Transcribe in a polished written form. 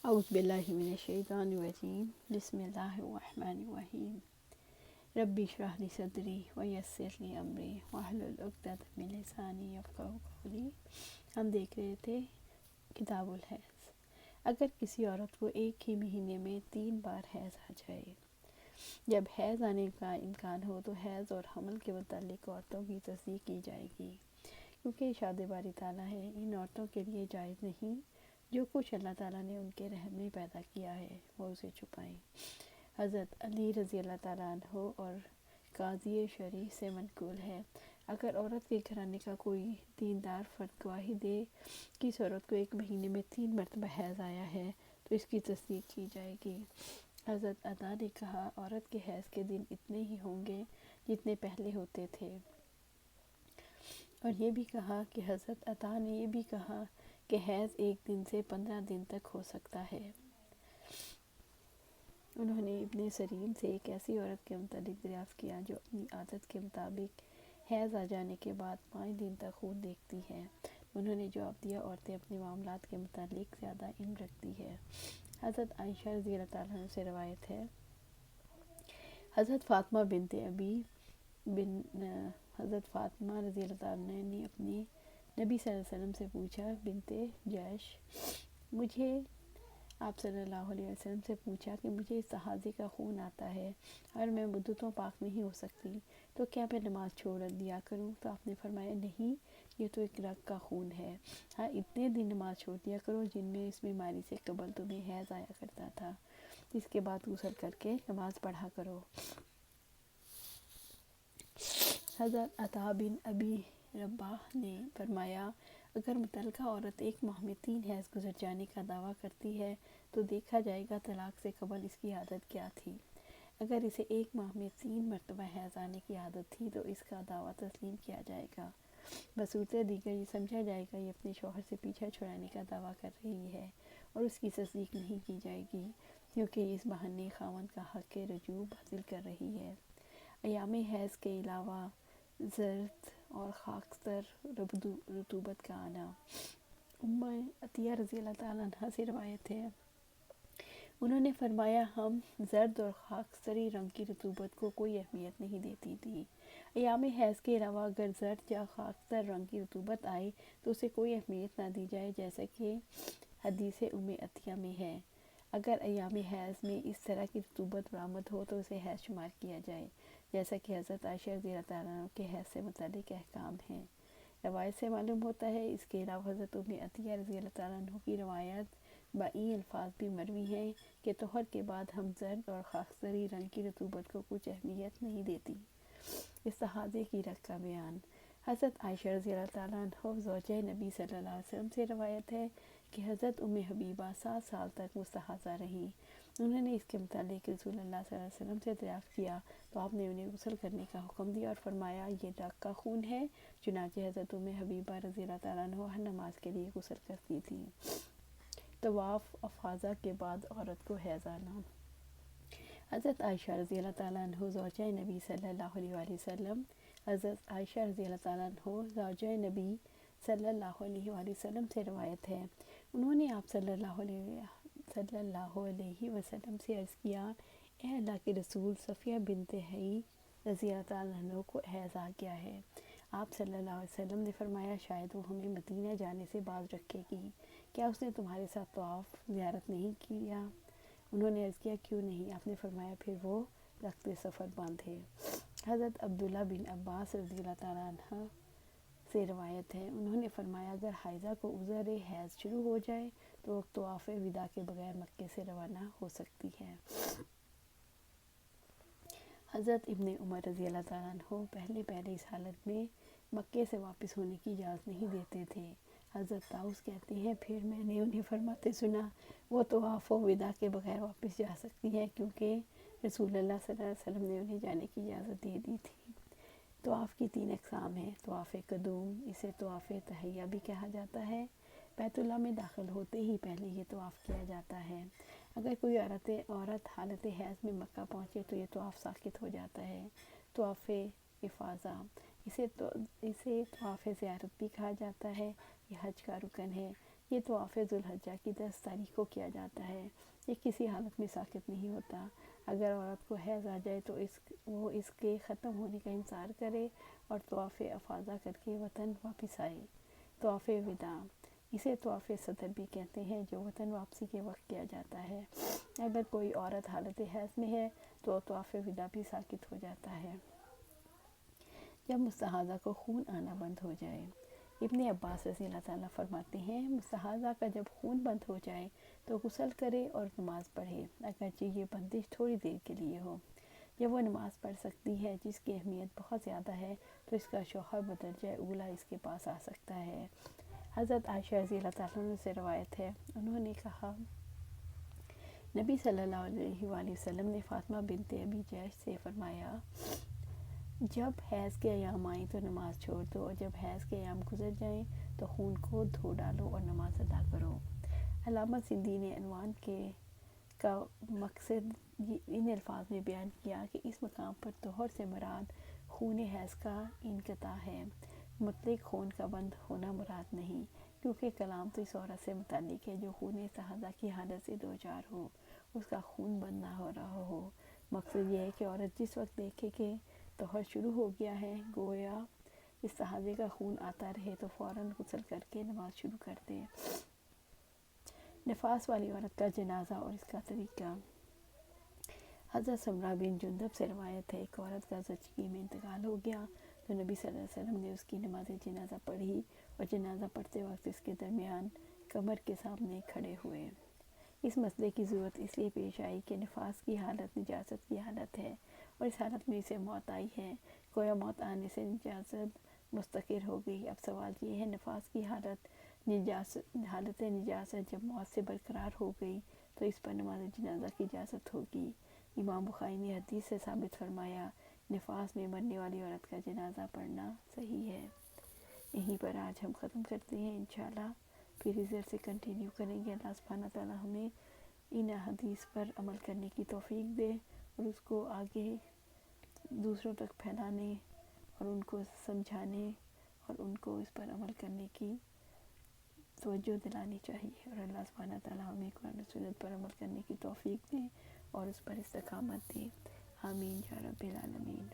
اعوذ باللہ من الشیطان الرجیم بسم اللہ الرحمن الرحیم رب اشرح لی صدری ویسر لی امری واحلل عقدۃ من لسانی یفقہوا قولی۔ ہم دیکھ رہے تھے کتاب الحیض۔ اگر کسی عورت کو ایک ہی مہینے میں 3 بار حیض آ جائے، جب حیض آنے کا امکان ہو تو حیض اور حمل کے متعلق عورتوں کی تصدیق کی جائے گی، کیونکہ ارشاد باری تعالیٰ ہے ان عورتوں کے لیے جائز نہیں جو کچھ اللہ تعالیٰ نے ان کے رحم میں پیدا کیا ہے وہ اسے چھپائیں۔ حضرت علی رضی اللہ تعالیٰ عنہ اور قاضی شرعی سے منقول ہے، اگر عورت کے گھرانے کا کوئی دیندار فرد گواہی دے کہ اس عورت کو ایک مہینے میں 3 مرتبہ حیض آیا ہے تو اس کی تصدیق کی جائے گی۔ حضرت عطا نے کہا عورت کے حیض کے دن اتنے ہی ہوں گے جتنے پہلے ہوتے تھے، اور یہ بھی کہا کہ حضرت عطا نے یہ بھی کہا کہ حیض 1 دن سے 15 دن تک ہو سکتا ہے۔ انہوں نے ابن سیرین سے ایک ایسی عورت کے متعلق دریافت کیا جو اپنی عادت کے مطابق حیض آ جانے کے بعد 5 دن تک خون دیکھتی ہے۔ انہوں نے جواب دیا عورتیں اپنے معاملات کے متعلق زیادہ علم رکھتی ہے۔ حضرت عائشہ رضی اللہ تعالیٰ عنہ سے روایت ہے، حضرت فاطمہ رضی اللہ تعالیٰ عنہ نے اپنے نبی صلی اللہ علیہ وسلم سے پوچھا، بنت جیش، مجھے آپ صلی اللہ علیہ وسلم سے پوچھا کہ مجھے استحاضے کا خون آتا ہے اور میں مدتوں پاک نہیں ہو سکتی تو کیا میں نماز چھوڑ دیا کروں؟ تو آپ نے فرمایا نہیں، یہ تو ایک رگ کا خون ہے، ہاں اتنے دن نماز چھوڑ دیا کرو جن میں اس بیماری سے قبل تمہیں حیض آیا کرتا تھا، اس کے بعد غسل کر کے نماز پڑھا کرو۔ حضرت عطا بن ابی رباح نے فرمایا اگر متعلقہ عورت 1 ماہ میں 3 حیض گزر جانے کا دعویٰ کرتی ہے تو دیکھا جائے گا طلاق سے قبل اس کی عادت کیا تھی۔ اگر اسے 1 ماہ میں 3 مرتبہ حیض آنے کی عادت تھی تو اس کا دعویٰ تسلیم کیا جائے گا۔ بصورت دیگر یہ سمجھا جائے گا یہ اپنے شوہر سے پیچھا چھڑانے کا دعویٰ کر رہی ہے اور اس کی تصدیق نہیں کی جائے گی، کیونکہ اس بہانے خاوند کا حق رجوع باطل کر رہی ہے۔ ایام حیض کے علاوہ زرد اور خاکستر رطوبت کا آنا۔ ام عطیہ رضی اللہ تعالیٰ عنہ سے روایت ہے، انہوں نے فرمایا ہم زرد اور خاکستری رنگ کی رطوبت کو کوئی اہمیت نہیں دیتی تھی۔ ایام حیض کے علاوہ اگر زرد یا خاکستر رنگ کی رطوبت آئے تو اسے کوئی اہمیت نہ دی جائے، جیسا کہ حدیث ام عطیہ میں ہے۔ اگر ایام حیض میں اس طرح کی رطوبت برآمد ہو تو اسے حیض شمار کیا جائے، جیسا کہ حضرت عائشہ رضی اللہ تعالیٰ عنہ کے حیض سے متعلق احکام ہیں۔ روایت سے معلوم ہوتا ہے اس کے علاوہ حضرت ام عطیہ رضی اللہ تعالیٰ عنہ کی روایت بئی الفاظ بھی مروی ہیں کہ طہر کے بعد ہم زرد اور خاکستری رنگ کی رطوبت کو کچھ اہمیت نہیں دیتی۔ استحاضے کی رگ کا بیان۔ حضرت عائشہ رضی اللہ تعالیٰ عنہ زوجہ نبی صلی اللہ علیہ وسلم سے روایت ہے کہ حضرت ام حبیبہ 7 سال تک مستحاضہ رہیں۔ انہوں نے اس کے متعلق رسول اللہ صلی اللہ علیہ وسلم سے دریافت کیا تو آپ نے انہیں غسل کرنے کا حکم دیا اور فرمایا یہ رگ کا خون ہے، چنانچہ حضرت ام حبیبہ رضی اللہ تعالیٰ عنہ ہر نماز کے لیے غسل کرتی تھیں۔ طواف افاضہ کے بعد عورت کو حیض آنا۔ حضرت عائشہ رضی اللہ تعالیٰ عنہ زوجہ نبی صلی اللہ علیہ وسلم حضرت عائشہ رضی اللہ تعالیٰ عنہ زوجہ نبی صلی اللہ علیہ وسلم سے روایت ہے، انہوں نے آپ صلی اللہ علیہ وسلم سے عرض کیا، اے اللہ کے رسول، صفیہ بنت حیی رضی اللہ تعالیٰ عنہ کو حیض آ گیا ہے۔ آپ صلی اللہ علیہ وسلم نے فرمایا شاید وہ ہمیں مدینہ جانے سے باز رکھے گی، کیا اس نے تمہارے ساتھ طواف زیارت نہیں کیا؟ انہوں نے عرض کیا کیوں نہیں؟ آپ نے فرمایا پھر وہ رخت سفر باندھے۔ حضرت عبداللہ بن عباس رضی اللہ تعالیٰ عنہ سے روایت ہے، انہوں نے فرمایا اگر حائضہ کو عذر حیض شروع ہو جائے تو وہ طواف وداع کے بغیر مکے سے روانہ ہو سکتی ہے۔ حضرت ابن عمر رضی اللہ تعالیٰ عنہ پہلے اس حالت میں مکے سے واپس ہونے کی اجازت نہیں دیتے تھے۔ حضرت طاؤس کہتے ہیں پھر میں نے انہیں فرماتے سنا وہ طواف وداع کے بغیر واپس جا سکتی ہیں کیونکہ رسول اللہ صلی اللہ علیہ وسلم نے انہیں جانے کی اجازت دے دی تھی۔ طواف کی 3 اقسام ہیں۔ طواف قدوم، اسے طواف تحیہ بھی کہا جاتا ہے، بیت اللہ میں داخل ہوتے ہی پہلے یہ طواف کیا جاتا ہے۔ اگر کوئی عورت حالت حیض میں مکہ پہنچے تو یہ طواف ساقط ہو جاتا ہے۔ طواف افاضہ، اسے طواف زیارت بھی کہا جاتا ہے، یہ حج کا رکن ہے۔ یہ طواف ذوالحجہ کی 10 تاریخ کو کیا جاتا ہے۔ یہ کسی حالت میں ساقط نہیں ہوتا۔ اگر عورت کو حیض آ جائے تو وہ اس کے ختم ہونے کا انتظار کرے اور طواف افاضہ کر کے وطن واپس آئے۔ طواف وداع، اسے طواف صدر بھی کہتے ہیں، جو وطن واپسی کے وقت کیا جاتا ہے۔ اگر کوئی عورت حالت حیض میں ہے تو طواف وداع بھی ساقط ہو جاتا ہے۔ جب مستحاضہ کو خون آنا بند ہو جائے، ابن عباس رضی اللہ تعالیٰ فرماتے ہیں مستحاضہ کا جب خون بند ہو جائے تو غسل کرے اور نماز پڑھے، اگرچہ یہ بندش تھوڑی دیر کے لیے ہو۔ جب وہ نماز پڑھ سکتی ہے جس کی اہمیت بہت زیادہ ہے تو اس کا شوہر بدرجہ اولیٰ اس کے پاس آ سکتا ہے۔ حضرت عائشہ رضی اللہ تعالیٰ عنہ سے روایت ہے، انہوں نے کہا نبی صلی اللہ علیہ وآلہ وسلم نے فاطمہ بنت ابی جیش سے فرمایا جب حیض کے ایام آئیں تو نماز چھوڑ دو اور جب حیض کے ایام گزر جائیں تو خون کو دھو ڈالو اور نماز ادا کرو۔ علامہ سندھی نے عنوان کا مقصد ان الفاظ میں بیان کیا کہ اس مقام پر طہر سے مراد خون حیض کا انقطاع ہے، مطلق خون کا بند ہونا مراد نہیں، کیونکہ کلام تو اس عورت سے متعلق ہے جو خون استحاضہ کی حالت سے دوچار ہو، اس کا خون بند نہ ہو رہا ہو۔ مقصد یہ ہے کہ عورت جس وقت دیکھے کہ طہر شروع ہو گیا ہے، گویا استحاضے کا خون آتا رہے تو فوراً غسل کر کے نماز شروع کر دے۔ نفاس والی عورت کا جنازہ اور اس کا طریقہ۔ حضرت سمرہ بن جندب سے روایت ہے ایک عورت کا زچگی میں انتقال ہو گیا تو نبی صلی اللہ علیہ وسلم نے اس کی نماز جنازہ پڑھی اور جنازہ پڑھتے وقت اس کے درمیان قبر کے سامنے کھڑے ہوئے۔ اس مسئلے کی ضرورت اس لیے پیش آئی کہ نفاس کی حالت نجاست کی حالت ہے اور اس حالت میں اسے موت آئی ہے، گویا موت آنے سے نجاست مستقر ہو گئی۔ اب سوال یہ ہے نفاس کی حالت نجاست جب موت سے برقرار ہو گئی تو اس پر نماز جنازہ کی اجازت ہوگی۔ امام بخاری نے حدیث سے ثابت فرمایا نفاس میں مرنے والی عورت کا جنازہ پڑھنا صحیح ہے۔ یہیں پر آج ہم ختم کرتے ہیں، انشاءاللہ پھر ادھر سے کنٹینیو کریں گے۔ اللہ سبحانہ تعالیٰ ہمیں ان حدیث پر عمل کرنے کی توفیق دے اور اس کو آگے دوسروں تک پھیلانے اور ان کو سمجھانے اور ان کو اس پر عمل کرنے کی توجہ دلانی چاہیے، اور اللہ سبحانہ تعالیٰ ہمیں قرآن و سنت پر عمل کرنے کی توفیق دے اور اس پر استقامت دے۔ آمین یا رب العالمین۔